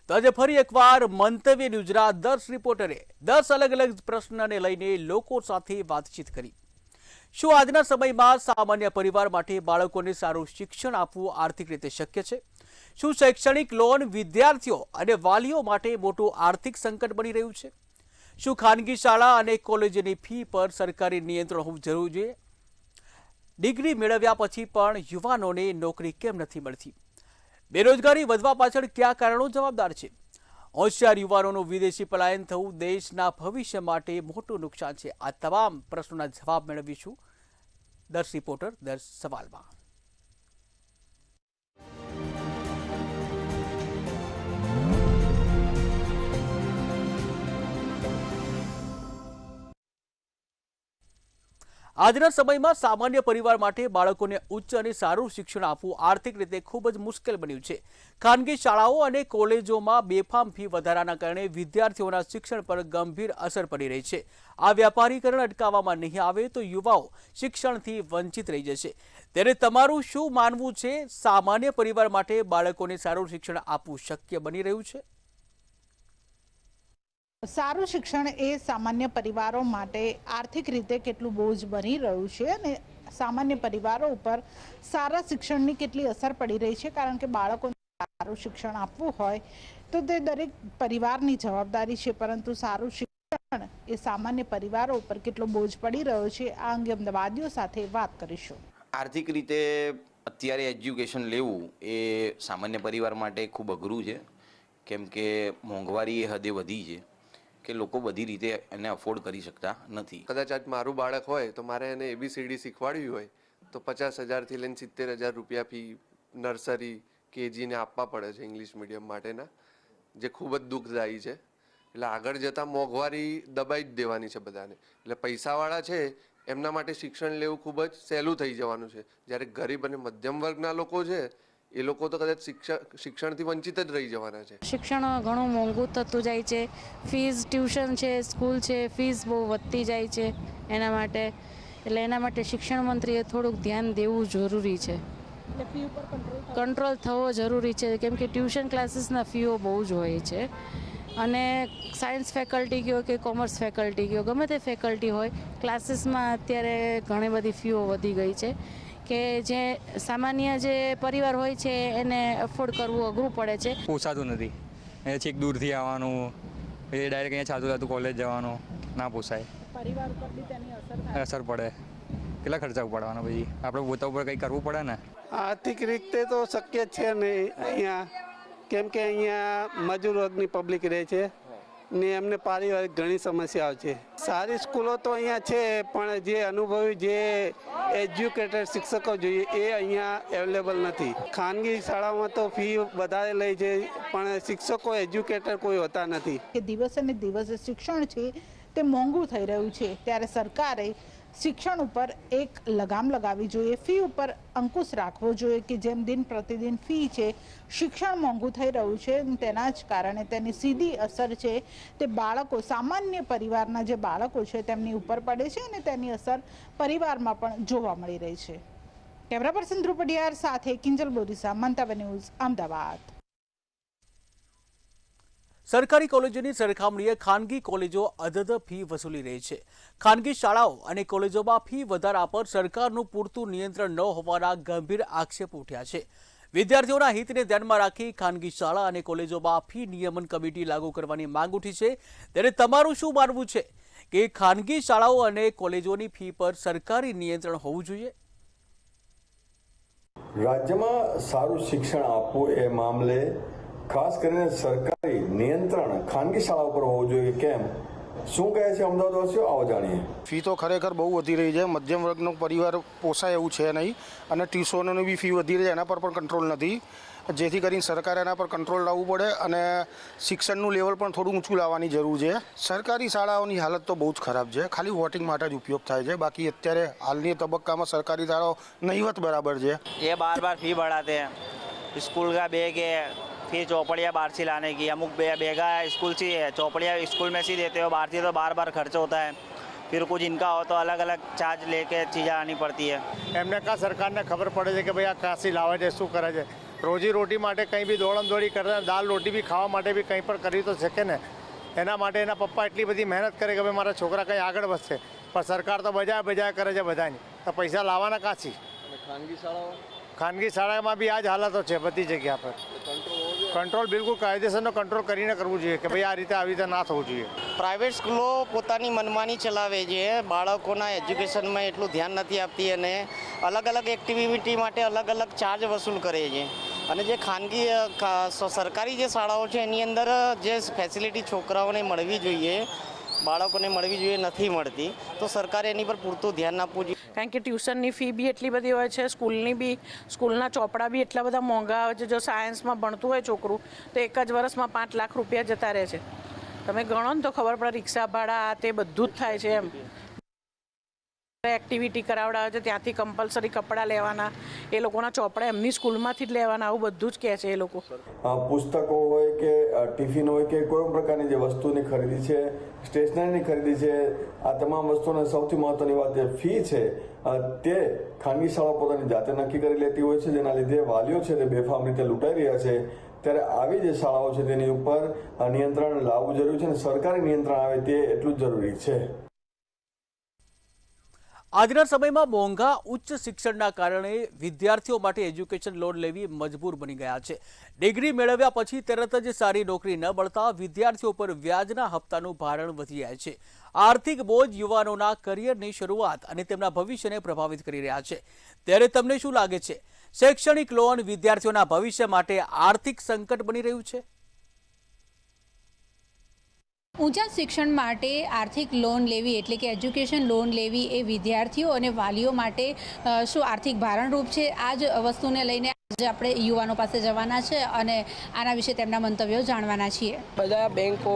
તો આજે ફરી એકવાર મંતવ્ય ન્યૂઝના 10 રિપોર્ટરે 10 અલગ અલગ પ્રશ્નને લઈને લોકો સાથે વાતચીત કરી। શું આજના સમયમાં સામાન્ય પરિવાર માટે બાળકોને સારું શિક્ષણ આપવું આર્થિક રીતે શક્ય છે? શું શૈક્ષણિક લોન વિદ્યાર્થીઓ અને વાલીઓ માટે મોટું આર્થિક સંકટ બની રહ્યું છે? શું ખાનગી શાળા અને કોલેજની ફી પર સરકારી નિયંત્રણ હોવું જરૂરી છે? ડિગ્રી મેળવ્યા પછી પણ યુવાનોને નોકરી કેમ નથી મળતી? બેરોજગારી વધવા પાછળ કયા કારણો જવાબદાર છે? હોશિયાર યુવાનોનું વિદેશી પલાયન થવું દેશના ભવિષ્ય માટે મોટું નુકસાન છે। આ તમામ પ્રશ્નોના જવાબ મેળવીશું 10 રિપોર્ટર 10 સવાલમાં। આજના સમયમાં સામાન્ય પરિવાર માટે બાળકોને ઉચ્ચ અને સારું શિક્ષણ આપવું આર્થિક રીતે ખૂબ જ મુશ્કેલ બન્યું છે। ખાનગી શાળાઓ અને કોલેજોમાં બેફામ ફી વધારાના કારણે વિદ્યાર્થીઓના શિક્ષણ પર ગંભીર અસર પડી રહી છે। આ વ્યાપારીકરણ અટકાવવામાં નહીં આવે તો યુવાઓ શિક્ષણથી વંચિત રહી જશે। ત્યારે તમારું શું માનવું છે? સામાન્ય પરિવાર માટે બાળકોને સારું શિક્ષણ આપવું શક્ય બની રહ્યું છે? સારું શિક્ષણ એ સામાન્ય પરિવારો માટે આર્થિક રીતે કેટલું બોજ બની રહ્યું છે અને સામાન્ય પરિવારો ઉપર સારા શિક્ષણની કેટલી અસર પડી રહી છે, કારણ કે બાળકોને સારું શિક્ષણ આપવું હોય તો તે દરેક પરિવારની જવાબદારી છે, પરંતુ સારું શિક્ષણ એ સામાન્ય પરિવારો ઉપર કેટલો બોજ પડી રહ્યો છે આ અંગે અમદાવાદીઓ સાથે વાત કરીશું। આર્થિક રીતે અત્યારે એજ્યુકેશન લેવું એ સામાન્ય પરિવાર માટે ખૂબ અઘરું છે, કેમ કે મોંઘવારી એ હદે વધી છે કે લોકો બધી રીતે એને અફોર્ડ કરી શકતા નથી। કદાચ આજ મારું બાળક હોય તો મારે એને ABCD શીખવાડવી હોય તો 50,000 થી લઈને 70,000 રૂપિયા ફી નર્સરી KG ને આપવા પડે છે ઇંગ્લિશ મીડિયમ માટેના, જે ખૂબ જ દુઃખદાયી છે। એટલે આગળ જતાં મોંઘવારી દબાઈ જ દેવાની છે બધાને। એટલે પૈસાવાળા છે એમના માટે શિક્ષણ લેવું ખૂબ જ સહેલું થઈ જવાનું છે, જ્યારે ગરીબ અને મધ્યમ વર્ગના લોકો છે એ લોકો તો કદાચ શિક્ષણથી વંચિત જ રહી જવાના છે। શિક્ષણ ઘણું મોંઘું થતું જાય છે, ફીસ ટ્યુશન છે, સ્કૂલ છે, ફીસ બહુ વધતી જાય છે એના માટે, એટલે એના માટે શિક્ષણ મંત્રીએ થોડુંક ધ્યાન દેવું જરૂરી છે। કંટ્રોલ થવો જરૂરી છે, કેમ કે ટ્યુશન ક્લાસીસના ફીઓ બહુ જ હોય છે અને સાયન્સ ફેકલ્ટી કયો કે કોમર્સ ફેકલ્ટી કયો, ગમે તે ફેકલ્ટી હોય, ક્લાસીસમાં અત્યારે ઘણી બધી ફીઓ વધી ગઈ છે કે જે સામાન્ય જે પરિવાર હોય છે એને અફોર્ડ કરવું અઘરું પડે છે। પોસાતું નથી, એ છેક દૂરથી આવવાનું, એ ડાયરેક્ટ અહીંયા ચાલતું ચાલતું કોલેજ જવાનું, ના પોસાય। પરિવાર ઉપર બી તેની અસર પડે, કેટલા ખર્ચા ઉપાડવાના, પછી આપણે પોતા ઉપર કંઈ કરવું પડે ને। આર્થિક રીતે તો શક્ય છે નહીં અહીંયા, કેમ કે અહીંયા મજૂર વર્ગની પબ્લિક રહે છે ને એમને પારિવારિક ઘણી સમસ્યાઓ છે। સારી સ્કૂલો તો અહીંયા છે, પણ જે અનુભવી જે એજ્યુકેટેડ શિક્ષકો જોઈએ એ અહીંયા અવેલેબલ નથી। ખાનગી શાળાઓમાં તો ફી વધારે લે છે, પણ શિક્ષકો એજ્યુકેટેડ કોઈ હોતા નથી। કે દિવસે ને દિવસે શિક્ષણ છે તે મોંઘું થઈ રહ્યું છે, ત્યારે સરકારે શિક્ષણ ઉપર એક લગામ લગાવવી જોઈએ, ફી ઉપર અંકુશ રાખવો જોઈએ કે જેમ દિન પ્રતિદિન ફી છે, શિક્ષણ મોંઘું થઈ રહ્યું છે, તેના જ કારણે તેની સીધી અસર છે તે બાળકો, સામાન્ય પરિવારના જે બાળકો છે તેમની ઉપર પડે છે અને તેની અસર પરિવારમાં પણ જોવા મળી રહી છે। કેમેરા પર્સન ધ્રુવ પડિયાર સાથે કિંજલ બોરીસા, મંતવ્ય ન્યૂઝ, અમદાવાદ। સરકારી કોલેજોની સરખામણીએ ખાનગી કોલેજો અધધ ફી વસૂલી રહી છે। ખાનગી શાળાઓ અને કોલેજોમાં ફી વધારા પર સરકારનું પૂરતું નિયંત્રણ ન હોવાના ગંભીર આક્ષેપો ઉઠ્યા છે। વિદ્યાર્થીઓના હિતને ધ્યાનમાં રાખી ખાનગી શાળા અને કોલેજોમાં ફી નિયમન કમિટી લાગુ કરવાની માંગ ઉઠી છે। ત્યારે તમારું શું માનવું છે કે ખાનગી શાળાઓ અને કોલેજોની ફી પર સરકારી નિયંત્રણ હોવું જોઈએ? રાજ્યમાં સારું શિક્ષણ આપવું એ મામલે ખાસ કરીને સરકારી નિયંત્રણ ખાનગી શાળા ઉપર હોવું જોઈએ, કેમ? શું કહે છે અમદાવાદવાસીઓ? આવો જાણીએ। ફી તો ખરેખર બહુ વધી રહી છે, મધ્યમ વર્ગનો પરિવાર પોસાય એવું છે નહીં, અને ટ્યુશનોની બી ફી વધી રહી છે, એના પર પણ કંટ્રોલ નથી, જેથી કરીને સરકારે એના પર કંટ્રોલ લાવવું પડે અને શિક્ષણનું લેવલ પણ થોડું ઊંચું લાવવાની જરૂર છે। સરકારી શાળાઓની હાલત તો બહુ જ ખરાબ છે, ખાલી વોટિંગ માટે જ ઉપયોગ થાય છે, બાકી અત્યારે હાલની તબક્કામાં સરકારી શાળાઓ નહીવત બરાબર છે। ये बार बार फी बढ़ाते हैं, स्कूल का बैग है, फिर चौपड़ियाँ बाहर से लाने की, अमुक बेगा स्कूल से चौपड़ियाँ स्कूल में से देते हो, बाहर से तो बार बार खर्च होता है, फिर कुछ इनका हो तो अलग अलग चार्ज लेके चीज़ें आनी पड़ती है। એમને કા સરકારને ખબર પડે છે કે ભાઈ આ કાશી લાવે છે, શું કરે છે, રોજી રોટી માટે કંઈ બી દોડમદોડી કરતા દાલ રોટી બી ખાવા માટે બી કંઈ પણ કરી તો શકે ને. એના માટે એના પપ્પા એટલી બધી મહેનત કરે કે ભાઈ મારા છોકરા કંઈ આગળ વધશે, પણ સરકાર તો બજા કરે છે બધાની, તો પૈસા લાવવાના કાંથી? ખાનગી શાળામાં બી આ જ હાલતો છે બધી જગ્યા પર. કંટ્રોલ બિલકુલ કાયદેસરનો કંટ્રોલ કરીને કરવું જોઈએ કે ભાઈ આ રીતે આવી રીતે ના થવું જોઈએ. પ્રાઇવેટ સ્કૂલો પોતાની મનમાની ચલાવે છે, બાળકોના એજ્યુકેશનમાં એટલું ધ્યાન નથી આપતી અને અલગ અલગ એક્ટિવિટી માટે અલગ અલગ ચાર્જ વસૂલ કરે છે. અને જે ખાનગી સરકારી જે શાળાઓ છે એની અંદર જે ફેસિલિટી છોકરાઓને મળવી જોઈએ, બાળકોને મળવી જોઈએ, નથી મળતી. તો સરકારે એની પર પૂરતું ધ્યાન આપવું જોઈએ. કારણ કે ટ્યુશનની ફી બી એટલી બધી હોય છે, સ્કૂલના ચોપડા બી એટલા બધા મોંઘા હોય છે. જો સાયન્સમાં ભણતું હોય છોકરું તો એક જ વર્ષમાં 5 લાખ રૂપિયા જતા રહે છે. તમે ગણો ને તો ખબર પડે, રિક્ષા ભાડા આ તે બધું જ થાય છે. એમ એક્ટિવિટી કરાવડાવે છે, ત્યાંથી કમ્પલસરી કપડાં લેવાના, એ લોકોના ચોપડા એમની સ્કૂલમાંથી જ લેવાના, આવું બધું જ કહે છે એ લોકો. પુસ્તકો હોય કે ટિફિન હોય કે કોઈ પ્રકારની જે વસ્તુની ખરીદી છે, સ્ટેશનરીની ખરીદી છે, આ તમામ વસ્તુને સૌથી મહત્વની વાત એ ફી છે તે ખાનગી શાળાઓ પોતાની જાતે નક્કી કરી લેતી હોય છે, જેના લીધે વાલીઓ છે તે બેફામ રીતે લૂંટાઈ રહ્યા છે. ત્યારે આવી જે શાળાઓ છે તેની ઉપર નિયંત્રણ લાવવું જરૂરી છે અને સરકારી નિયંત્રણ આવે તે એટલું જ જરૂરી છે. આજના સમયમાં મોંઘા ઉચ્ચ શિક્ષણના કારણે વિદ્યાર્થીઓ માટે એજ્યુકેશન લોન લેવી મજબૂર બની ગયા છે. ડિગ્રી મેળવ્યા પછી તરત જ સારી નોકરી ન મળતા વિદ્યાર્થીઓ પર વ્યાજના હપ્તાનું ભારણ વધી જાય છે. આર્થિક બોજ યુવાનોના કરિયરની શરૂઆત અને તેમના ભવિષ્યને પ્રભાવિત કરી રહ્યા છે. ત્યારે તમને શું લાગે છે, શૈક્ષણિક લોન વિદ્યાર્થીઓના ભવિષ્ય માટે આર્થિક સંકટ બની રહ્યું છે? ઊંચા શિક્ષણ માટે આર્થિક લોન લેવી એટલે કે એજ્યુકેશન લોન લેવી એ વિદ્યાર્થીઓ અને વાલીઓ માટે શું આર્થિક ભારણરૂપ છે? આ જ વસ્તુને લઈને આજે આપણે યુવાનો પાસે જવાના છે અને આના વિશે તેમના મંતવ્યો જાણવાના છીએ. બધા બેંકો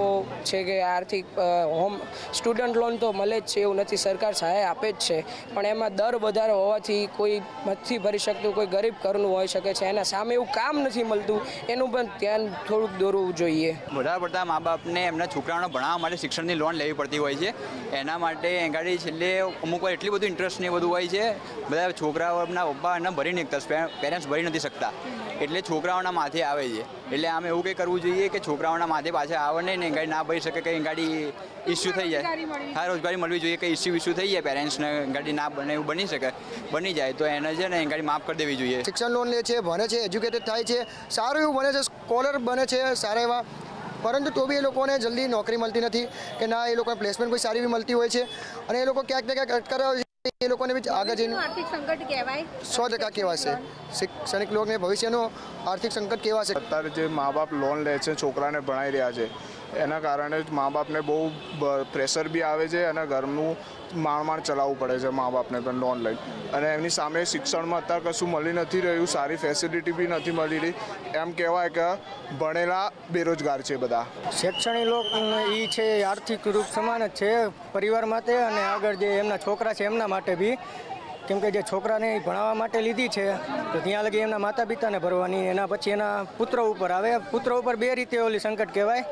છે કે આર્થિક હોમ સ્ટુડન્ટ લોન તો મળે જ છે એવું નથી, સરકાર સહાય આપે જ છે, પણ એમાં દર વધારે હોવાથી કોઈ નથી ભરી શકતું, કોઈ ગરીબ ઘરનું હોઈ શકે છે, એના સામે એવું કામ નથી મળતું, એનું પણ ધ્યાન થોડુંક દોરવું જોઈએ. વધારે પડતા મા બાપને એમના છોકરાઓને ભણાવવા માટે શિક્ષણની લોન લેવી પડતી હોય છે. એના માટે ગાડી છેલ્લે અમુક વાર એટલી બધું ઇન્ટરેસ્ટ ને બધું હોય છે, બધા છોકરાઓના પપ્પા એને ભરી નહીં શકતા, પેરેન્ટ્સ ભરી નથી શકતા, એટલે છોકરાઓના માથે આવે છે. એટલે આમે એવું કંઈ કરવું જોઈએ કે છોકરાઓના માથે પાછા આવે નહીં ને ગાડી ના ભરી શકે, કંઈ ગાડી ઇસ્યુ થઈ જાય, હા રોજગારી મળવી જોઈએ, કે ઇસ્યુ થઈ જાય પેરેન્ટ્સને ગાડી ના બને એવું બની જાય તો એને છે ને ગાડી માફ કરી દેવી જોઈએ. શિક્ષણ લોન લે છે, ભણે છે, એજ્યુકેટેડ થાય છે, સારું એવું ભણે છે, સ્કોલર બને છે સારા એવા, પરંતુ તો બી એ લોકોને જલ્દી નોકરી મળતી નથી કે ના એ લોકોને પ્લેસમેન્ટ કોઈ સારી એવી મળતી હોય છે અને એ લોકો ક્યાંક ને ક્યાંક અટકાવે છે. એ લોકોને બી આગળ જઈને આર્થિક સંકટ કહેવાય, 100% કહેવાશે. શૈક્ષણિક લોકોને ભવિષ્યનું આર્થિક સંકટ કહેવાશે. અત્યારે જે મા બાપ લોન લે છે, છોકરાને ભણાવી રહ્યા છે, એના કારણે જ મા બાપને બહુ પ્રેશર બી આવે છે અને ઘરનું માણ ચલાવવું પડે છે મા બાપને પણ લોન લઈ. અને એમની સામે શિક્ષણમાં અત્યારે કશું મળી નથી રહ્યું, સારી ફેસિલિટી બી નથી મળી રહી. એમ કહેવાય કે ભણેલા બેરોજગાર છે બધા. શૈક્ષણિક લોન એ છે આર્થિક રૂપ સમાન જ છે પરિવાર માટે અને આગળ જે એમના છોકરા છે એમના માટે બી, કેમ કે જે છોકરાને ભણાવવા માટે લીધી છે તો ત્યાં લગી એમના માતા પિતાને ભરવાની, એના પછી એના પુત્ર ઉપર આવે. પુત્ર ઉપર બે રીતે ઓલી સંકટ કહેવાય.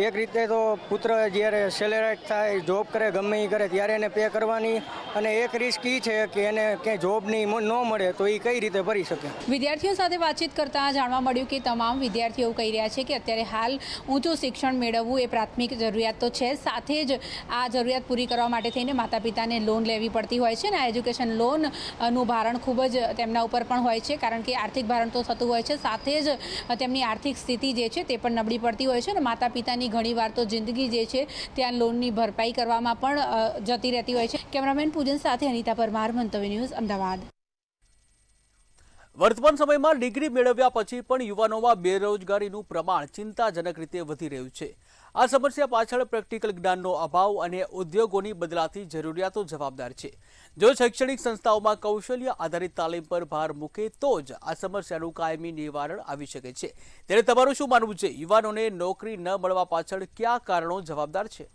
એક રીતે તો પુત્ર જ્યારે સેલેરાઇટ થાય, જોબ કરે, ગમે એ કરે ત્યારે એને પે કરવાની, અને એક રિસ્ક એ છે કે એને ક્યાંય જોબ નહીં ન મળે તો એ કઈ રીતે ભરી શકે. વિદ્યાર્થીઓ સાથે વાતચીત કરતાં જાણવા મળ્યું કે તમામ વિદ્યાર્થીઓ કહી રહ્યા છે કે અત્યારે હાલ ઊંચું શિક્ષણ મેળવવું એ પ્રાથમિક જરૂરિયાત તો છે, સાથે જ આ જરૂરિયાત પૂરી કરવા માટે થઈને માતા પિતાને લોન લેવી પડતી હોય છે અને આ એજ્યુકેશન લોનનું ભારણ ખૂબ જ તેમના ઉપર પણ હોય છે, કારણ કે આર્થિક ભારણ તો થતું હોય છે, સાથે જ તેમની આર્થિક સ્થિતિ જે છે તે પણ નબળી પડતી હોય છે અને માતા પિતાની ઘણીવાર તો જિંદગી જે છે ત્યાં લોનની ભરપાઈ કરવામાં પણ જતી રહેતી હોય છે. કેમેરામેન પૂજન સાથે અનિતા પરમાર, મંતવ્ય ન્યૂઝ, અમદાવાદ. વર્તમાન સમયમાં ડિગ્રી મેળવ્યા પછી પણ યુવાનોમાં બેરોજગારીનું પ્રમાણ ચિંતાજનક રીતે વધી રહ્યું છે. આ સમસ્યા પાછળ પ્રેક્ટિકલ જ્ઞાનનો અભાવ અને ઉદ્યોગોની બદલાતી જરૂરિયાતો જવાબદાર છે. જો શૈક્ષણિક સંસ્થાઓમાં કૌશલ્ય આધારિત તાલીમ પર ભાર મૂકે તો જ આ સમસ્યાનું કાયમી નિવારણ આવી શકે છે. ત્યારે તમારું શું માનવું છે? યુવાનોને નોકરી ન મળવા પાછળ કયા કારણો જવાબદાર છે?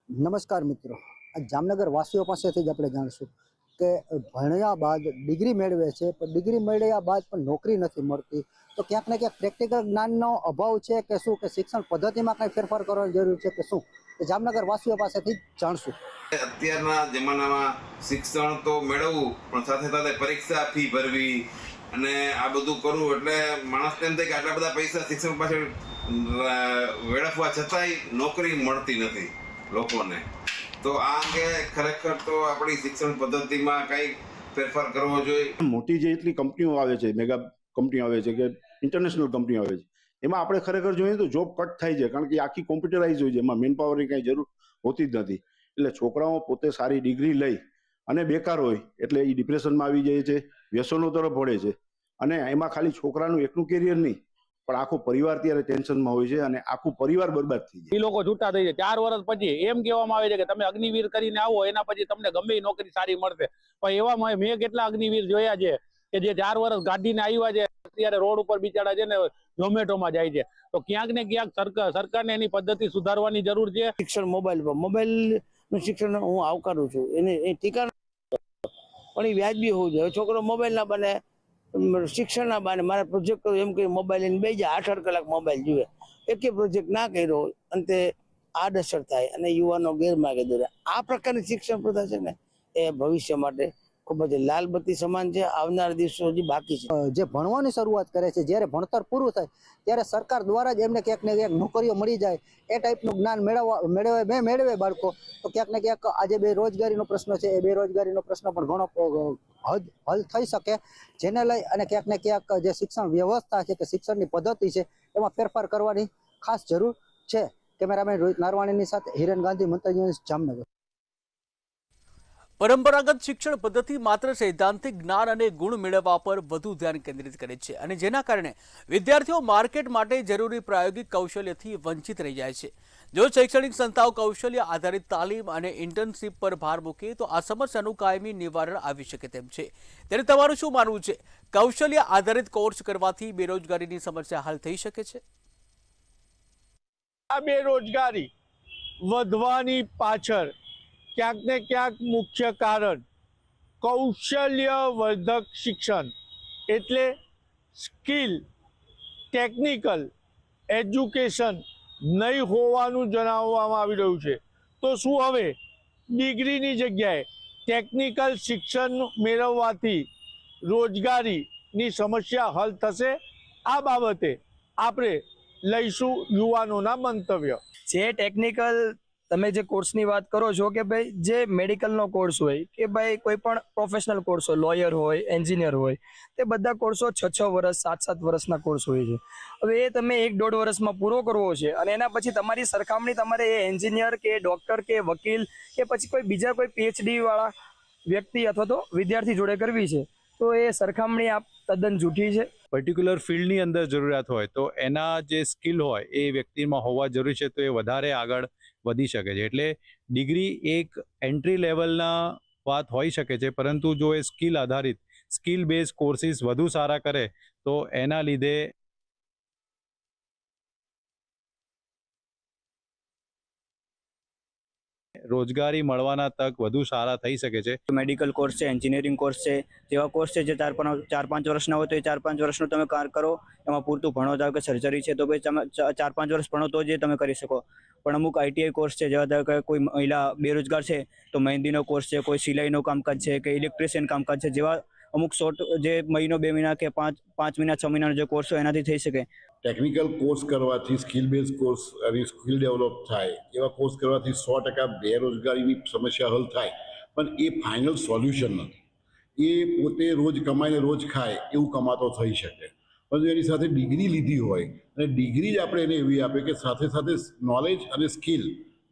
નમસ્કાર મિત્રો, આ જામનગર વાસીઓ પાસેથી જ આપણે જાણશું કે ભણ્યા બાદ ડિગ્રી મેળવે છે, પણ ડિગ્રી મેળવ્યા બાદ પણ નોકરી નથી મળતી. તો ક્યાંક ને ક્યાંક પ્રેક્ટિકલ જ્ઞાનનો અભાવ છે કે શું, કે શિક્ષણ પદ્ધતિમાં કંઈ ફેરફાર કરવાની જરૂર છે કે શું, તે જામનગર વાસીઓ પાસેથી જાણશું. અત્યારના જમાનામાં શિક્ષણ તો મેળવવું પણ સાથે સાથે પરીક્ષા ફી ભરવી અને આ બધું કરવું એટલે માણસને એમ થાય કે આટલા બધા પૈસા શિક્ષણ પાછળ વેડફવા છતાંય નોકરી મળતી નથી લોકોને. તો આ અંગે ખરેખર તો આપણી શિક્ષણ પદ્ધતિમાં કંઈક ફેરફાર કરવો જોઈએ. મોટી જેટલી કંપનીઓ આવે છે, મેગા કંપનીઓ આવે છે કે ઇન્ટરનેશનલ કંપનીઓ આવે છે, એમાં આપણે ખરેખર જોઈએ તો જોબ કટ થાય છે, કારણ કે આખી કોમ્પ્યુટરાઇઝ હોય છે, એમાં મેન પાવરની કાંઈ જરૂર હોતી જ નથી. એટલે છોકરાઓ પોતે સારી ડિગ્રી લઈ અને બેકાર હોય એટલે એ ડિપ્રેશનમાં આવી જાય છે, વ્યસનો તરફ વળે છે, અને એમાં ખાલી છોકરાનું એકનું કેરિયર નહીં પણ આખો પરિવાર ત્યારે ટેન્શનમાં હોય છે અને આખું પરિવાર બરબાદ થઈ જાય. એ લોકો છૂટા થઈ જાય 4 વર્ષ પછી એમ કહેવામાં આવે છે કે તમે અગ્નિવીર કરીને આવો, એના પછી તમને ગમે એ નોકરી સારી મળશે. પણ એવામાં મેં કેટલા અગ્નિવીર જોયા છે કે જે 4 વર્ષ ગાડીને આવ્યા છે અત્યારે રોડ ઉપર બિચારા છે ને ઝોમેટોમાં જાય છે. તો ક્યાંક ને ક્યાંક સરકારને એની પદ્ધતિ સુધારવાની જરૂર છે. શિક્ષણ મોબાઈલનું શિક્ષણ હું આવકારું છું, એને એ ટીકા પણ એ વ્યાજબી હોવું જોઈએ. છોકરો મોબાઈલ ના બને, શિક્ષણ ના બને, મારા પ્રોજેક્ટ એમ કે મોબાઈલ લઈને બેસી જાય, 8 કલાક મોબાઈલ જુએ, એક પ્રોજેક્ટ ના કર્યો, અંતે આડઅસર થાય અને યુવાનો ગેરમાર્ગે દોરે. આ પ્રકારની શિક્ષણ પ્રથા છે ને એ ભવિષ્ય માટે ખૂબ જ લાલ બત્તી સમાન છે. આવનાર દિવસો હજી બાકી છે. જે ભણવાની શરૂઆત કરે છે, જ્યારે ભણતર પૂરું થાય ત્યારે સરકાર દ્વારા જ એમને ક્યાંક ને ક્યાંક નોકરીઓ મળી જાય એ ટાઈપનું જ્ઞાન મેળવે બાળકો, તો ક્યાંક ને ક્યાંક આજે બેરોજગારીનો પ્રશ્ન છે, એ બેરોજગારીનો પ્રશ્ન પણ ઘણો હલ થઈ શકે, જેને લઈ અને ક્યાંક ને ક્યાંક જે શિક્ષણ વ્યવસ્થા છે કે શિક્ષણની પદ્ધતિ છે એમાં ફેરફાર કરવાની ખાસ જરૂર છે. કેમેરામેન રોહિત નારવાણીની સાથે હિરેન ગાંધી, મંતવ્ય ન્યૂઝ, જામનગર. પરંપરાગત શિક્ષણ પદ્ધતિ માત્ર સૈદ્ધાંતિક જ્ઞાન અને ગુણ મેળવવા પર વધુ ધ્યાન કેન્દ્રિત કરે છે અને જેના કારણે વિદ્યાર્થીઓ માર્કેટ માટે જરૂરી પ્રાયોગિક કૌશલ્યથી વંચિત રહી જાય છે. જો શૈક્ષણિક સંસ્થાઓ કૌશલ્ય આધારિત તાલીમ અને ઇન્ટર્નશીપ પર ભાર મૂકે તો આ સમસ્યાનું કાયમી નિવારણ આવી શકે તેમ છે. ત્યારે તમારું શું માનવું છે? કૌશલ્ય આધારિત કોર્સ કરવાથી બેરોજગારીની સમસ્યા હલ થઈ શકે છે? આ બેરોજગારી વધવાની પાછળ ક્યાંક ને ક્યાંક મુખ્ય કારણ કૌશલ્યવર્ધક શિક્ષણ એટલે સ્કિલ ટેકનિકલ એજ્યુકેશન નહીં હોવાનું જણાવવામાં આવી રહ્યું છે. તો શું હવે ડિગ્રીની જગ્યાએ ટેકનિકલ શિક્ષણ મેળવવાથી રોજગારીની સમસ્યા હલ થશે? આ બાબતે આપણે લઈશું યુવાનોના મંતવ્ય. જે ટેકનિકલ તમે જે કોર્સની વાત કરો છો કે ભાઈ જે મેડિકલનો કોર્સ હોય કે ભાઈ કોઈ પણ પ્રોફેશનલ કોર્સ હોય, લોયર હોય, એન્જિનિયર હોય, તે બધા કોર્સો 6 વર્ષ 7 વર્ષના કોર્સ હોય છે. હવે એ તમે 1-1.5 વર્ષમાં પૂરો કરવો છે અને એના પછી તમારી સરખામણી તમારે એ એન્જિનિયર કે ડૉક્ટર કે વકીલ કે પછી કોઈ બીજા કોઈ PhD વાળા વ્યક્તિ અથવા તો વિદ્યાર્થી જોડે કરવી છે, તો એ સરખામણી આપ તદ્દન જૂઠી છે. પર્ટિક્યુલર ફિલ્ડની અંદર જરૂરિયાત હોય તો એના જે સ્કિલ હોય એ વ્યક્તિમાં હોવા જરૂરી છે, તો એ વધારે આગળ વધી શકે છે. એટલે ડિગ્રી એક એન્ટ્રી લેવલના વાત હોઈ શકે છે, પરંતુ જો એ સ્કિલ આધારિત સ્કિલ બેઝ કોર્સિસ વધુ સારા કરે તો એના લીધે રોજગારી મળવાના તક વધુ સારા થઈ શકે છે. મેડિકલ કોર્સ છે, એન્જિનિયરિંગ કોર્સ છે, તેવા કોર્સ છે જે 4-5 વર્ષના હોય તો એ 4-5 વર્ષનો તમે કાર કરો, એમાં પૂરતું ભણો. ધારો કે સર્જરી છે તો ભાઈ તમે 4-5 વર્ષ ભણો તો જ તમે કરી શકો. પણ અમુક ITI કોર્સ છે, જેવા ધારો કે કોઈ મહિલા બેરોજગાર છે તો મહેંદીનો કોર્સ છે, કોઈ સિલાઈનું કામકાજ છે કે ઇલેક્ટ્રિશિયન કામકાજ છે, જેવા અમુક શોર્ટ જે મહિનો 2 મહિના કે 5 મહિના 6 મહિનાનો જે કોર્સ હોય એનાથી થઈ શકે. ટેકનિકલ કોર્સ કરવાથી સ્કિલ બેઝ કોર્સ અને સ્કિલ ડેવલપ થાય, એવા કોર્સ કરવાથી 100% બેરોજગારીની સમસ્યા હલ થાય, પણ એ ફાઇનલ સોલ્યુશન નથી. એ પોતે રોજ કમાઈને રોજ ખાય એવું કમાતો થઈ શકે, પણ એની સાથે ડિગ્રી લીધી હોય અને ડિગ્રી જ આપણે એને એવી આપે કે સાથે સાથે નોલેજ અને સ્કિલ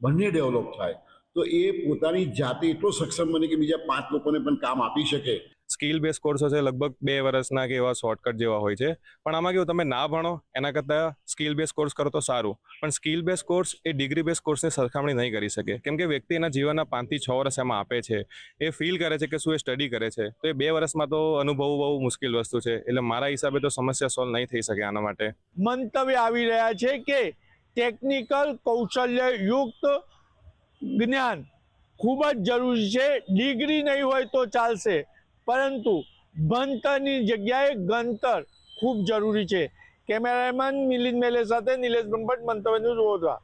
બંને ડેવલપ થાય, તો એ પોતાની જાતે એટલો સક્ષમ બને કે બીજા 5 લોકોને પણ કામ આપી શકે. સ્કિલ બેઝ કોર્સો છે લગભગ 2 વર્ષના કે એવા શોર્ટકટ જેવા હોય છે, પણ આમાં કેવું તમે ના ભણો એના કરતાં સ્કિલ બેઝ કોર્સ કરો તો સારું. પણ સ્કિલ બેઝ કોર્સ એ ડિગ્રી બેઝ કોર્સની સરખામણી નહીં કરી શકે, કેમ કે વ્યક્તિ એના જીવનના 5 થી 6 વર્ષ એમાં આપે છે, એ ફીલ કરે છે કે શું એ સ્ટડી કરે છે, તો એ 2 વર્ષમાં તો અનુભવવું બહુ મુશ્કેલ વસ્તુ છે. એટલે મારા હિસાબે તો સમસ્યા સોલ્વ નહીં થઈ શકે આના માટે. મંતવ્ય આવી રહ્યા છે કે ટેકનિકલ કૌશલ્યયુક્ત જ્ઞાન ખૂબ જ જરૂરી છે. ડિગ્રી નહીં હોય તો ચાલશે, પરંતુ ભણતરની જગ્યાએ ગણતર ખૂબ જરૂરી છે. કેમેરામેન મિલિંદ મેલે સાથે નિલેશ બ્રહ્મભટ્ટ, મંતવ્ય ન્યૂઝ, વડોદરા.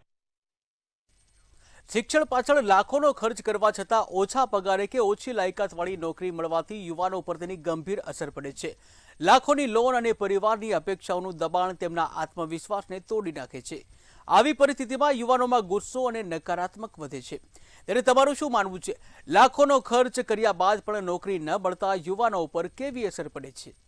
શિક્ષણ પાછળ લાખોનો ખર્ચ કરવા છતાં ઓછા પગારે કે ઓછી લાયકાતવાળી નોકરી મળવાથી યુવાનો પર તેની ગંભીર અસર પડે છે. લાખોની લોન અને પરિવારની અપેક્ષાઓનું દબાણ તેમના આત્મવિશ્વાસને તોડી નાખે છે. આવી પરિસ્થિતિમાં યુવાનોમાં ગુસ્સો અને નકારાત્મક વધે છે. ત્યારે તમારું શું માનવું છે? લાખોનો ખર્ચ કર્યા બાદ પણ નોકરી ન મળતા યુવાનો ઉપર કેવી અસર પડે છે?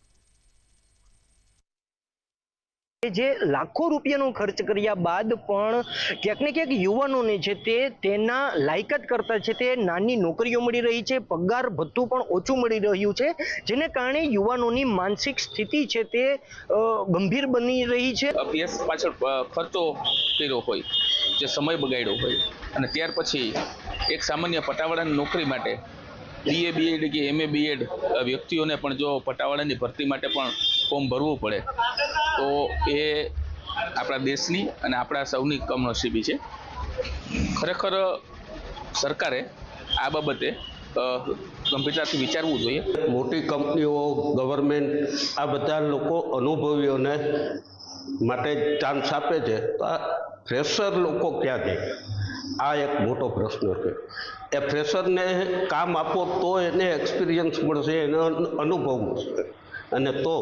જે લાખો રૂપિયાનો ખર્ચ કર્યા બાદ પણ ક્યાંક ને ક્યાંક યુવાનોને છે તે તેના લાયકાત કરતા છે તે નાની નોકરીઓ મળી રહી છે, પગાર ભથ્થું પણ ઓછું મળી રહ્યું છે, જેને કારણે યુવાનોની માનસિક સ્થિતિ છે તે ગંભીર બની રહી છે. અભ્યાસ પાછળ ખર્ચો કર્યો હોય, જે સમય બગાડ્યો હોય અને ત્યાર પછી એક સામાન્ય પટાવાળાની નોકરી માટે BA BEd કે MA BEd વ્યક્તિઓને પણ જો પટાવાળાની ભરતી માટે પણ ફોર્મ ભરવું પડે તો એ આપણા દેશની અને આપણા સૌની કમનસીબી છે. ખરેખર સરકારે આ બાબતે ગંભીરતાથી વિચારવું જોઈએ. મોટી કંપનીઓ, ગવર્મેન્ટ આ બધા લોકો અનુભવીઓને માટે ચાન્સ આપે છે, તો આ ફ્રેશર લોકો ક્યાં જાય? આ એક મોટો પ્રશ્ન છે. એ ફ્રેશરને કામ આપો તો એને એક્સપિરિયન્સ મળશે, એને અનુભવ મળશે અને તો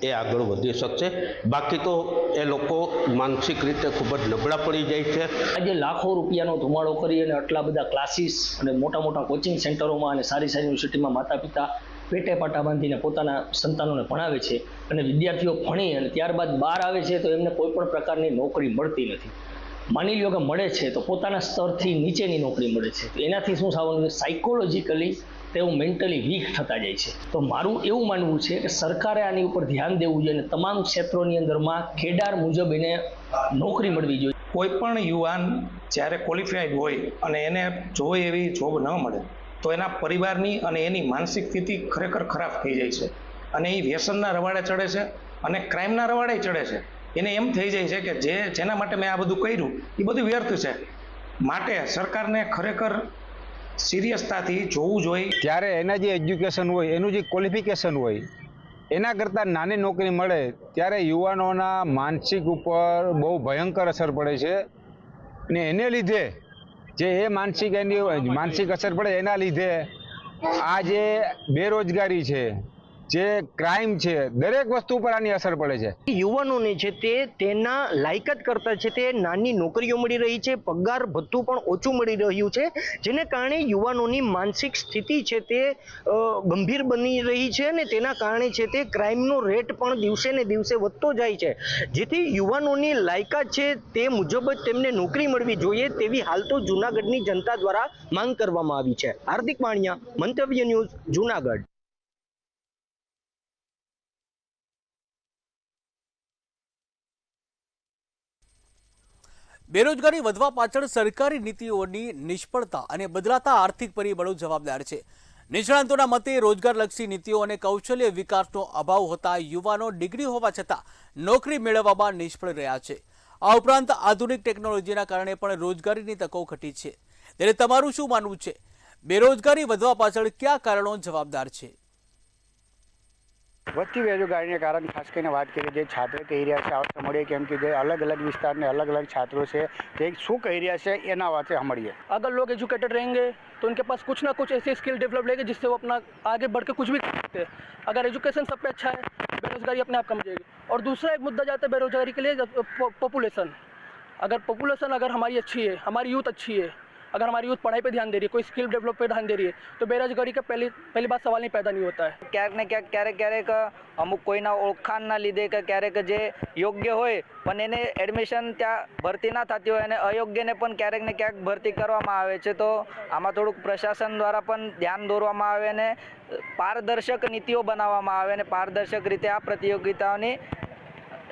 એ આગળ વધી શકશે. બાકી તો એ લોકો માનસિક રીતે ખૂબ જ નબળા પડી જાય છે. આજે લાખો રૂપિયાનો ધુમાડો કરી અને આટલા બધા ક્લાસીસ અને મોટા મોટા કોચિંગ સેન્ટરોમાં અને સારી સારી યુનિવર્સિટીમાં માતા પિતા પેટે પાટા બાંધીને પોતાના સંતાનોને ભણાવે છે અને વિદ્યાર્થીઓ ભણી અને ત્યારબાદ બહાર આવે છે તો એમને કોઈ પણ પ્રકારની નોકરી મળતી નથી. માની લ્યો કે મળે છે તો પોતાના સ્તરથી નીચેની નોકરી મળે છે. તો એનાથી શું થવાનું? સાયકોલોજીકલી તેઓ મેન્ટલી વીક થતા જાય છે. તો મારું એવું માનવું છે કે સરકારે આની ઉપર ધ્યાન દેવું જોઈએ અને તમામ ક્ષેત્રોની અંદરમાં કેડાર મુજબ એને નોકરી મળવી જોઈએ. કોઈ પણ યુવાન જ્યારે ક્વોલિફાઈડ હોય અને એને જોઈએ એવી જોબ ન મળે તો એના પરિવારની અને એની માનસિક સ્થિતિ ખરેખર ખરાબ થઈ જાય છે અને એ વ્યસનના રવાડે ચડે છે અને ક્રાઇમના રવાડે ચડે છે. એને એમ થઈ જાય છે કે જેના માટે મેં આ બધું કર્યું એ બધું વ્યર્થ છે. માટે સરકારને ખરેખર સિરિયસતાથી જોવું જોઈએ. ત્યારે એના જે એજ્યુકેશન હોય, એનું જે ક્વોલિફિકેશન હોય, એના કરતાં નાની નોકરી મળે ત્યારે યુવાનોના માનસિક ઉપર બહુ ભયંકર અસર પડે છે અને એને લીધે જે એ માનસિક અસર પડે એના લીધે આ જે બેરોજગારી છે, જે ક્રાઇમ છે, દરેક વસ્તુ પર આની અસર પડે છે. યુવાનોને છે તે તેના લાયકાત કરતા છે તે નાની નોકરીઓ મળી રહી છે, પગાર ભથ્થું પણ ઓછું મળી રહ્યું છે, જેને કારણે યુવાનોની માનસિક સ્થિતિ છે તે ગંભીર બની રહી છે અને તેના કારણે છે તે ક્રાઇમનો રેટ પણ દિવસે ને દિવસે વધતો જાય છે. જેથી યુવાનોની લાયકાત છે તે મુજબ જ તેમને નોકરી મળવી જોઈએ તેવી હાલ તો જૂનાગઢની જનતા દ્વારા માંગ કરવામાં આવી છે. હાર્દિક વાણિયા, મંતવ્ય ન્યૂઝ, જૂનાગઢ. બેરોજગારી વધવા પાછળ સરકારી નીતિઓની નિષ્ફળતા અને બદલાતા આર્થિક પરિબળો જવાબદાર છે. નિષ્ણાંતોના મતે રોજગારલક્ષી નીતિઓ અને કૌશલ્ય વિકાસનો અભાવ હોતા યુવાનો ડિગ્રી હોવા છતાં નોકરી મેળવવામાં નિષ્ફળ રહ્યા છે. આ ઉપરાંત આધુનિક ટેકનોલોજીના કારણે પણ રોજગારીની તકો ઘટી છે. ત્યારે તમારું શું માનવું છે? બેરોજગારી વધવા પાછળ કયા કારણો જવાબદાર છે? વધતી બેરોજગારીને કારણે ખાસ કરીને વાત કરીએ જે છાત્રો કહી રહ્યા છે આ વખતે મળીએ, કેમ કે જે अलग अलग विस्तार में अलग अलग छात्रों से તે શું કહી રહ્યા છે એના વાતે સાંભળીએ. अगर लोग एजुकेटेड रहेंगे तो उनके पास कुछ ना कुछ ऐसी स्किल डेवलप लेंगे जिससे वो अपना आगे बढ़ के कुछ भी कर सकते हैं. अगर एजुकेशन सब पे अच्छा है, बेरोजगारी अपने आप कम जाएगी. और दूसरा एक मुद्दा जाता है बेरोजगारी के लिए, पॉपुलेशन. अगर हमारी अच्छी है, हमारी यूथ अच्छी है, अगर हमारी यूथ पढ़ाई पे ध्यान दे रही है, कोई स्किल डेवलप पे ध्यान दे रही है, तो बेरोजगारी का पहली बात सवाल नहीं पैदा नहीं होता है. ક્યાંક ને ક્યારેક અમુક કોઈના ઓળખાણના લીધે કે ક્યારેક જે યોગ્ય હોય પણ એને એડમિશન ત્યાં ભરતી ના થતી હોય અને અયોગ્યને પણ ક્યારેક ને ક્યાંક ભરતી કરવામાં આવે છે. તો આમાં થોડુંક પ્રશાસન દ્વારા પણ ધ્યાન દોરવામાં આવે અને પારદર્શક નીતિઓ બનાવવામાં આવે અને પારદર્શક રીતે આ પ્રતિયોગિતાઓની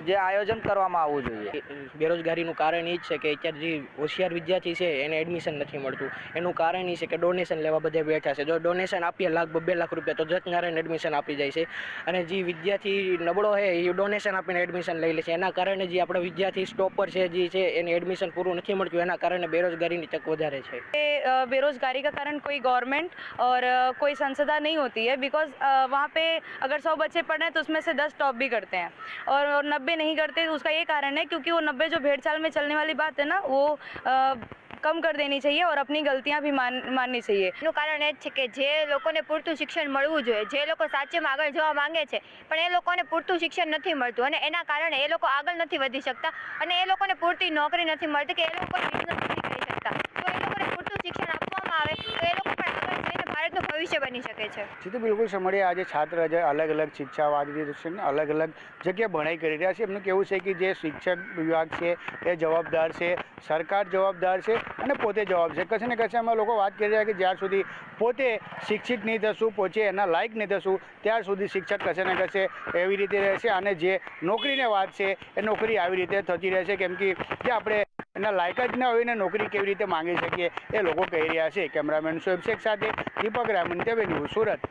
જે આયોજન કરવામાં આવવું જોઈએ. બેરોજગારીનું કારણ એ જ છે કે અત્યારે જે હોશિયાર વિદ્યાર્થી છે એને એડમિશન નથી મળતું. એનું કારણ એ છે કે ડોનેશન લેવા બધા બેઠા છે. જો ડોનેશન આપીએ $1-2 લાખ રૂપિયા તો જતનારાયણ એડમિશન આપી જાય છે અને જે વિદ્યાર્થી નબળો છે એ ડોનેશન આપીને એડમિશન લઈ લે છે. એના કારણે જે આપણા વિદ્યાર્થી સ્ટોપર છે જે છે એને એડમિશન પૂરું નથી મળતું. એના કારણે બેરોજગારીની તક વધારે છે. बेरोजगारी का कारण कोई गवर्नमेंट और कोई संस्था नहीं होती है, बिकॉज वहाँ पे अगर 100 बच्चे पढ़ रहे हैं तो उसमें से 10 टॉप भी करते हैं और 90 नहीं करते. तो उसका ये कारण है क्योंकि वो 90 जो भेड़ चाल में चलने वाली बात है ना, वो कम कर देनी चाहिए और अपनी गलतियाँ भी माननी चाहिए। એનું કારણ એ જ છે કે જે લોકોને પૂરતું શિક્ષણ મળવું જોઈએ, જે લોકો સાચેમાં આગળ જવા માંગે છે પણ એ લોકોને પૂરતું શિક્ષણ નથી મળતું અને એના કારણે એ લોકો આગળ નથી વધી શકતા અને એ લોકોને પૂરતી નોકરી નથી મળતી કે એ લોકો બિઝનેસ નથી કરી શકતા. તો એ લોકોને પૂરતું શિક્ષણ આપવામાં આવે તો એ લોકો પણ આગળ જઈને ભારતનું ભવિષ્ય બની શકે છે. જી તો બિલકુલ સમળે આજે છાત્ર જે અલગ અલગ શિક્ષા વાદી છે ને અલગ અલગ જગ્યાએ ભણાઈ કરી રહ્યા છે. એમનું કહેવું છે કે જે શિક્ષક વિભાગ છે એ જવાબદાર છે, સરકાર જવાબદાર છે અને પોતે જવાબ છે. કશે ને કશે અમે લોકો વાત કરી રહ્યા કે જ્યાર સુધી પોતે શિક્ષિત નહીં થશું, પોતે એના લાયક નહીં થશું ત્યાર સુધી શિક્ષક કશે ને કશે એવી રીતે રહેશે અને જે નોકરીની વાત છે એ નોકરી આવી રીતે થતી રહેશે કેમ કે જે આપણે એના લાયક જ ના હોય ને નોકરી કેવી રીતે માંગી શકીએ એ લોકો કહી રહ્યા છે. કેમેરામેન શોએબ શેખ સાથે દીપક રામન, TV ન્યૂઝ, સુરત.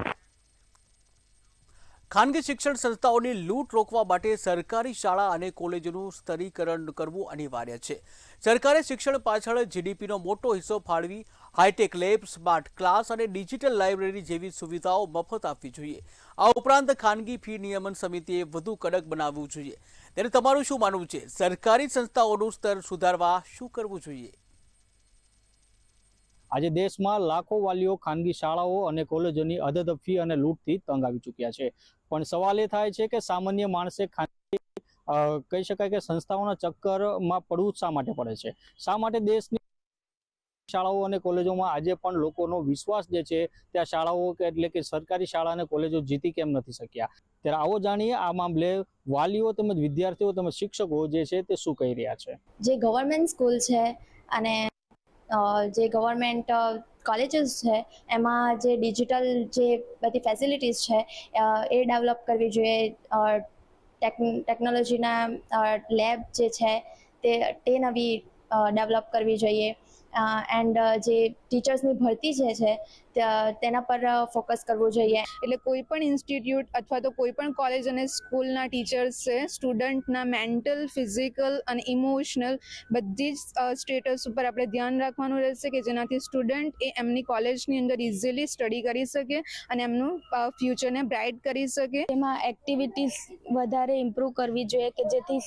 ખાનગી શિક્ષણ સંસ્થાઓની લૂંટ રોકવા માટે સરકારી શાળા અને કોલેજોનું સ્તરીકરણ કરવું અનિવાર્ય છે. સરકારે શિક્ષણ પાછળ જીડીપીનો મોટો હિસ્સો ફાળવી હાઈટેક લેબ, સ્માર્ટ ક્લાસ અને ડિજિટલ લાઇબ્રેરી જેવી સુવિધાઓ મફત આપવી જોઈએ. આ ઉપરાંત ખાનગી ફી નિયમન સમિતિએ વધુ કડક બનાવવું જોઈએ. ત્યારે તમારું શું માનવું છે? સરકારી સંસ્થાઓનું સ્તર સુધારવા શું કરવું જોઈએ? આજે દેશમાં લાખો વાલીઓ ખાનગી શાળાઓ અને કોલેજોની અધધ ફી અને લૂંટથી તંગ આવી ચૂક્યા છે. પણ સવાલ એ થાય છે કે સામાન્ય માણસે ખાનગી કહી શકાય કે સંસ્થાઓના ચક્કરમાં પડવું શા માટે પડે છે? શા માટે દેશની શાળાઓ અને કોલેજોમાં આજે પણ લોકોનો વિશ્વાસ જે છે ત્યાં શાળાઓ એટલે કે સરકારી શાળા અને કોલેજો જીતી કેમ નથી શક્યા? ત્યારે આવો જાણીએ આ મામલે વાલીઓ તેમજ વિદ્યાર્થીઓ તેમજ શિક્ષકો જે છે તે શું કહી રહ્યા છે. જે ગવર્મેન્ટ સ્કૂલ છે અને જે ગવર્મેન્ટ કોલેજીસ છે એમાં જે ડિજિટલ જે બધી ફેસિલિટીઝ છે એ ડેવલપ કરવી જોઈએ. ટેકનોલોજીના લેબ જે છે તે નવી ડેવલપ કરવી જોઈએ. એન્ડ જે ટીચર્સની ભરતી જે છે તેના પર ફોકસ કરવું જોઈએ. એટલે કોઈ પણ ઇન્સ્ટિટ્યૂટ અથવા તો કોઈ પણ કોલેજ અને સ્કૂલના ટીચર્સ છે સ્ટુડન્ટના મેન્ટલ, ફિઝિકલ અને ઇમોશનલ બધી જ સ્ટેટસ ઉપર આપણે ધ્યાન રાખવાનું રહેશે કે જેનાથી સ્ટુડન્ટ એ એમની કોલેજની અંદર ઇઝીલી સ્ટડી કરી શકે અને એમનું ફ્યુચરને બ્રાઇટ કરી શકે. એમાં એક્ટિવિટીઝ વધારે ઇમ્પ્રૂવ કરવી જોઈએ કે જેથી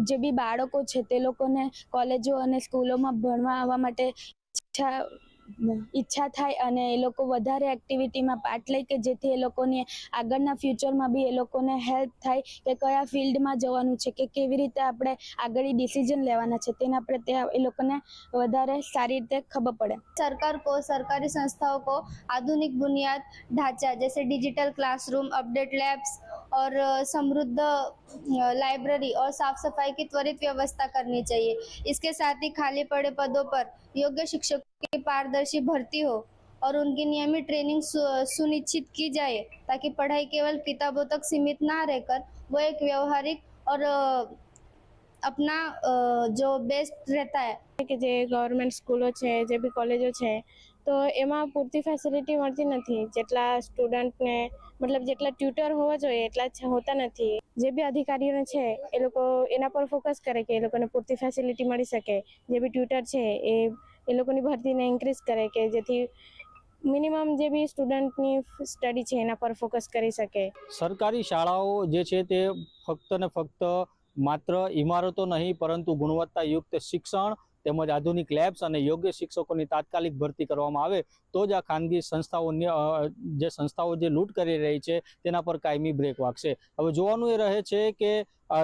જે બી બાળકો છે તે લોકોને કોલેજો અને સ્કૂલોમાં ભણવા આવવા માટે ઈચ્છા થાય અને એ લોકો વધારે એક્ટિવિટીમાં પાર્ટ લે કે જેથી એ લોકોને આગળના ફ્યુચરમાં બી એ લોકોને હેલ્પ થાય કે કયા ફિલ્ડમાં જવાનું છે કે કેવી રીતે આપણે આગળ ડિસિઝન લેવાના છે તેના પ્રત્યે એ લોકોને વધારે સારી રીતે ખબર પડે. सरकार को, सरकारी संस्थाओं को आधुनिक बुनियाद ढांचा जैसे डिजिटल क्लासरूम, अपडेट लैब्स और समृद्ध लाइब्रेरी और साफ सफाई की त्वरित व्यवस्था करनी चाहिए. इसके साथ ही खाली पड़े पदों पर योग्य शिक्षकों की पारदर्शी भर्ती हो और उनकी नियमित ट्रेनिंग सुनिश्चित की जाए ताकि पढ़ाई केवल किताबों तक सीमित ना रहकर वो एक व्यवहारिक और अपना जो बेस्ट रहता है. કે જે ગવર્મેન્ટ સ્કૂલો છે, જે બી કોલેજો છે તો એમાં પૂરતી ફેસિલિટી મળતી નથી. જેટલા સ્ટુડન્ટને મતલબ જેટલા ટ્યુટર હોવા જોઈએ એટલા હોતા નથી. જે બી અધિકારીઓ છે એ લોકો એના પર ફોકસ કરે કે એ લોકોને પૂરતી ફેસિલિટી મળી શકે. જે બી ટ્યુટર છે એ લોકોની ભરતીને ઇન્ક્રીઝ કરે કે જેથી મિનિમમ જે બી સ્ટુડન્ટની સ્ટડી છે એના પર ફોકસ કરી શકે. સરકારી શાળાઓ જે છે તે ફક્ત ને ફક્ત માત્ર ઇમારતો નહીં પરંતુ ગુણવત્તાયુક્ત શિક્ષણ તેમજ આધુનિક લેબ્સ અને યોગ્ય શિક્ષકોની તાત્કાલિક ભરતી કરવામાં આવે તો જ આ ખાનગી સંસ્થાઓ જે લૂંટ કરી રહી છે તેના પર કાયમી બ્રેક વાગશે. હવે જોવાનું એ રહે છે કે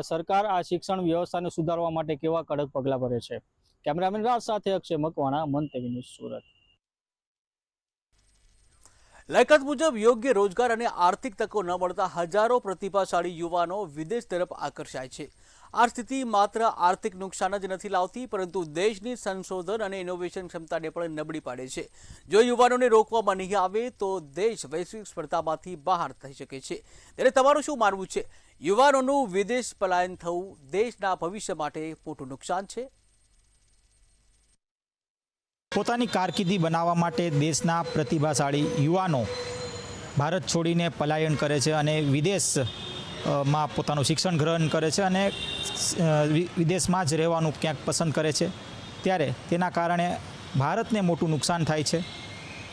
સરકાર આ શિક્ષણ વ્યવસ્થાને સુધારવા માટે કેવા કડક પગલાં ભરે છે. કેમેરામેન રાજ સાથે અક્ષય મકવાણા, મન TV ન્યૂઝ, સુરત. લાયકાત મુજબ યોગ્ય રોજગાર અને આર્થિક તકો ન મળતા હજારો પ્રતિભાશાળી યુવાનો વિદેશ તરફ આકર્ષાય છે. આ સ્થિતિ માત્ર આર્થિક નુકસાન જ નથી લાવતી પરંતુ દેશની સંશોધન અને ઇનોવેશન ક્ષમતાને પણ નબળી પાડે છે. જો યુવાનોને રોકવામાં નહીં આવે તો દેશ વૈશ્વિક સ્પર્ધામાંથી બહાર થઈ શકે છે. ત્યારે તમારું શું માનવું છે? યુવાનોનું વિદેશ પલાયન થવું દેશના ભવિષ્ય માટે મોટું નુકસાન છે? પોતાની કારકિર્દી બનાવવા માટે દેશના પ્રતિભાશાળી યુવાનો ભારત છોડીને પલાયન કરે છે અને વિદેશમાં પોતાનું શિક્ષણ ગ્રહણ કરે છે અને વિદેશમાં જ રહેવાનું ક્યાંક પસંદ કરે છે. ત્યારે તેના કારણે ભારતને મોટું નુકસાન થાય છે.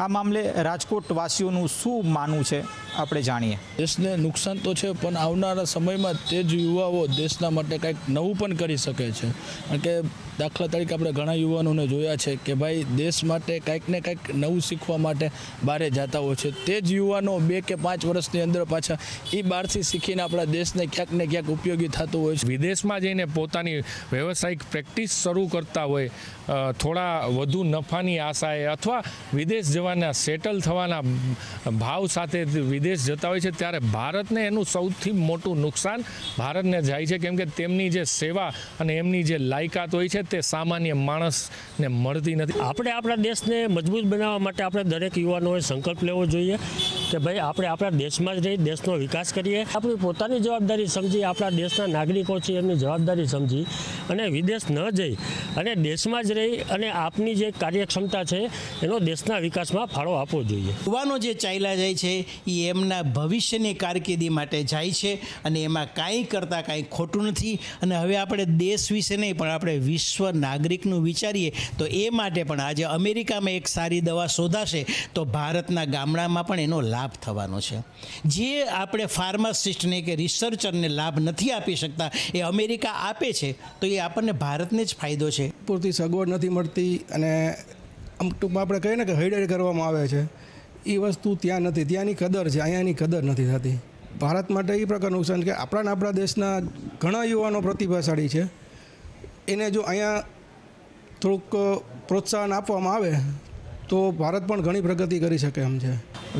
આ મામલે રાજકોટવાસીઓનું શું માનવું છે આપણે જાણીએ. દેશને નુકસાન તો છે, પણ આવનારા સમયમાં તે જ યુવાઓ દેશના માટે કંઈક નવું પણ કરી શકે છે. કારણ કે દાખલા તરીકે આપણે ઘણા યુવાનોને જોયા છે કે ભાઈ દેશ માટે કંઈક ને કંઈક નવું શીખવા માટે બહાર જતા હોય છે. તે જ યુવાનો 2 કે 5 વર્ષની અંદર પાછા એ બહારથી શીખીને આપણા દેશને ક્યાંક ને ક્યાંક ઉપયોગી થતું હોય છે. વિદેશમાં જઈને પોતાની વ્યવસાયિક પ્રેક્ટિસ શરૂ કરતા હોય, થોડા વધુ નફાની આશાએ અથવા વિદેશ જવાના સેટલ થવાના ભાવ સાથે વિદેશ જતા હોય છે, ત્યારે ભારતને એનું સૌથી મોટું નુકસાન ભારતને જાય છે. કેમ કે તેમની જે સેવા અને એમની જે લાયકાત હોય છે તે સામાન્ય માણસને મળતી નથી. આપણે આપણા દેશને મજબૂત બનાવવા માટે આપણે દરેક યુવાનોએ સંકલ્પ લેવો જોઈએ કે ભાઈ આપણે આપણા દેશમાં જ રહી દેશનો વિકાસ કરીએ. આપણી પોતાની જવાબદારી સમજી, આપણા દેશના નાગરિકો છે એમની જવાબદારી સમજી અને વિદેશ ન જઈ અને દેશમાં જ રહી અને આપની જે કાર્યક્ષમતા છે એનો દેશના વિકાસમાં ફાળો આપવો જોઈએ. યુવાનો જે ચાલ્યા જાય છે એ એમના ભવિષ્યની કારકિર્દી માટે જાય છે અને એમાં કાંઈ કરતાં કાંઈ ખોટું નથી. અને હવે આપણે દેશ વિશે નહીં પણ આપણે વિશ્વ નાગરિકનું વિચારીએ તો એ માટે પણ આજે અમેરિકામાં એક સારી દવા શોધાશે તો ભારતના ગામડામાં પણ એનો લાભ થવાનો છે. જે આપણે ફાર્માસિસ્ટને કે રિસર્ચરને લાભ નથી આપી શકતા એ અમેરિકા આપે છે, તો એ આપણને ભારતને જ ફાયદો છે. પૂરતી સગવડ નથી મળતી અને અમુક ટૂંકમાં આપણે કહીએ ને કે હૈડેડ કરવામાં આવે છે, એ વસ્તુ ત્યાં નથી. ત્યાંની કદર છે, અહીંયાની કદર નથી થતી. ભારત માટે એ પ્રકારનું નુકસાન કે આપણા દેશના ઘણા યુવાનો પ્રતિભાશાળી છે, એને જો અહીંયા થોડુંક પ્રોત્સાહન આપવામાં આવે તો ભારત પણ ઘણી પ્રગતિ કરી શકે એમ છે.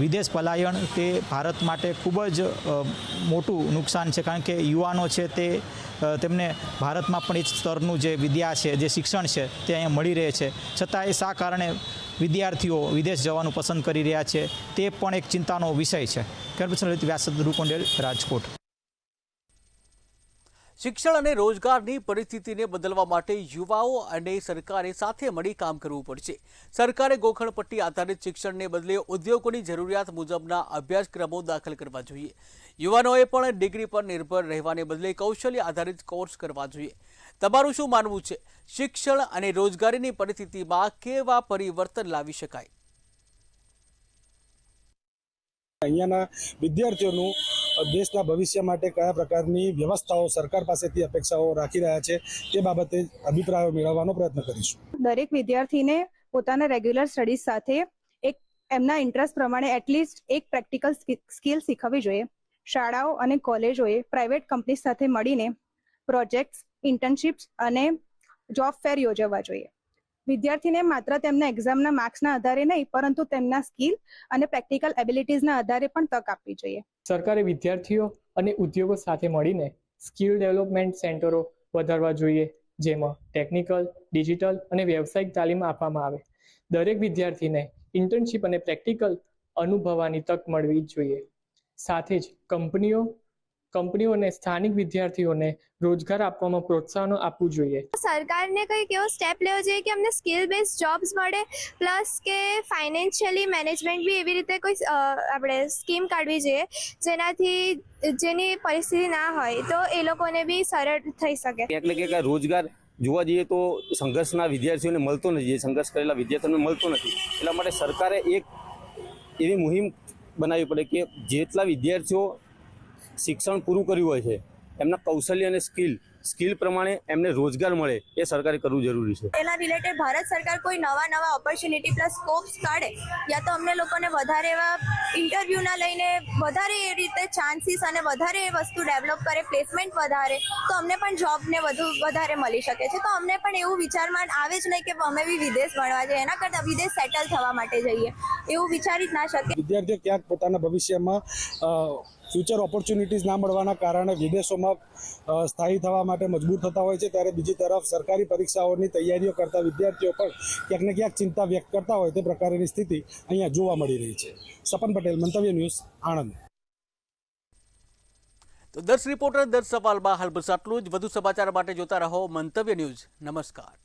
વિદેશ પલાયન તે ભારત માટે ખૂબ જ મોટું નુકસાન છે, કારણ કે યુવાનો છે તેમને ભારતમાં પણ એ સ્તરનું જે વિદ્યા છે, જે શિક્ષણ છે તે અહીંયા મળી રહે છે, છતાં એ શા કારણે વિદ્યાર્થીઓ વિદેશ જવાનું પસંદ કરી રહ્યા છે તે પણ એક ચિંતાનો વિષય છે. કેમેરાપર્સન વ્યાસ રૂપંડેલ, રાજકોટ. શિક્ષણ અને રોજગારની પરિસ્થિતિને બદલવા માટે યુવાઓ અને સરકારે સાથે મળી કામ કરવું પડશે. સરકારે ગોખણપટ્ટી આધારિત શિક્ષણને બદલે ઉદ્યોગોની જરૂરિયાત મુજબના અભ્યાસક્રમો દાખલ કરવા જોઈએ. યુવાનોએ પણ ડિગ્રી પર નિર્ભર રહેવાને બદલે કૌશલ્ય આધારિત કોર્સ કરવા જોઈએ. તમારું શું માનવું છે? શિક્ષણ અને રોજગારીની પરિસ્થિતિમાં કેવા પરિવર્તન લાવી શકાય? અહીંયાના વિદ્યાર્થીઓનું દેશના ભવિષ્ય માટે કયા પ્રકારની વ્યવસ્થાઓ સરકાર પાસેથી અપેક્ષાઓ રાખી રહ્યા છે તે બાબતે અભિપ્રાયો મેળવવાનો પ્રયત્ન કરીશું. દરેક વિદ્યાર્થીને પોતાના રેગ્યુલર સ્ટડીઝ સાથે એક એમના ઇન્ટરેસ્ટ પ્રમાણે એટલીસ્ટ એક પ્રેક્ટિકલ સ્કિલ શીખવવી જોઈએ. શાળાઓ અને કોલેજોએ પ્રાઇવેટ કંપની સાથે મળીને પ્રોજેક્ટ્સ, ઇન્ટર્નશિપ્સ અને જોબ ફેર યોજવા જોઈએ. વિદ્યાર્થીને માત્ર તેમના એક્ઝામના માર્ક્સના આધારે નહીં પરંતુ તેમના સ્કિલ અને પ્રેક્ટિકલ એબિલિટીઝના આધારે પણ તક આપવી જોઈએ. સરકારે વિદ્યાર્થીઓ અને ઉદ્યોગો સાથે મળીને સ્કિલ ડેવલપમેન્ટ સેન્ટરો વધારવા જોઈએ, જેમાં ટેકનિકલ, ડિજિટલ અને વ્યવસાયિક તાલીમ આપવામાં આવે. દરેક વિદ્યાર્થીને ઇન્ટર્નશિપ અને પ્રેક્ટિકલ અનુભવવાની તક મળવી જોઈએ. સાથે જ કંપનીઓ અને સ્થાનિક વિદ્યાર્થીઓને રોજગાર આપવામાં પ્રોત્સાહન આપવું જોઈએ. સરકારને કંઈક એવો સ્ટેપ લેવો જોઈએ કે અમને સ્કિલ બેઝ જોબ્સ મળે, પ્લસ કે ફાઇનાન્શિયલી મેનેજમેન્ટ બી એવી રીતે કોઈ આપણે સ્કીમ કાઢવી જોઈએ જેનાથી જેની પરિસ્થિતિ ના હોય તો એ લોકોને બી સરળ થઈ શકે. એટલે કે રોજગાર જોવા જઈએ તો સંઘર્ષના વિદ્યાર્થીઓને મળતો નથી, સંઘર્ષ કરેલા વિદ્યાર્થીઓને મળતો નથી. એટલા માટે સરકારે એક એવી મુહિમ બનાવવી પડે કે જેટલા વિદ્યાર્થીઓ શિક્ષણ પૂરું કર્યું હોય છે એમના કૌશલ્ય અને સ્કિલ પ્રમાણે એમને રોજગાર મળે એ સરકારે કરવું જરૂરી છે. એના રિલેટેડ ભારત સરકાર કોઈ નવા ઓપોર્ચ્યુનિટી પ્લસ સ્કોપ્સ કાઢે, યા તો અમને લોકોને વધારે એવા ઇન્ટરવ્યૂના લઈને વધારે એ રીતે ચાન્સીસ અને વધારે એ વસ્તુ ડેવલપ કરે, પ્લેસમેન્ટ વધારે, તો અમને પણ જોબને વધારે મળી શકે છે. તો અમને પણ એવું વિચારમાં આવે જ નહીં કે અમે બી વિદેશ ભણવા જઈએ, એના કરતાં વિદેશ સેટલ થવા માટે જઈએ, એવું વિચારી જ ના શકે. વિદ્યાર્થીઓ ક્યાંક પોતાના ભવિષ્યમાં ફ્યુચર ઓપોર્ચ્યુનિટીઝ ના મળવાના કારણે વિદેશોમાં સ્થાયી થવા માટે મજબૂર થતા હોય છે, ત્યારે બીજી તરફ સરકારી પરીક્ષાઓની તૈયારીઓ કરતા વિદ્યાર્થીઓ પણ ક્યાંક ને ક્યાંક ચિંતા વ્યક્ત કરતા હોય તે પ્રકારની સ્થિતિ અહીંયા જોવા મળી રહી છે. સપન પટેલ, મંતવ્ય ન્યૂઝ, આણંદ. તો 10 રિપોર્ટર 10 સવાલમાં હાલ બસ આટલું જ. વધુ સમાચાર માટે જોતા રહો મંતવ્ય ન્યૂઝ. નમસ્કાર.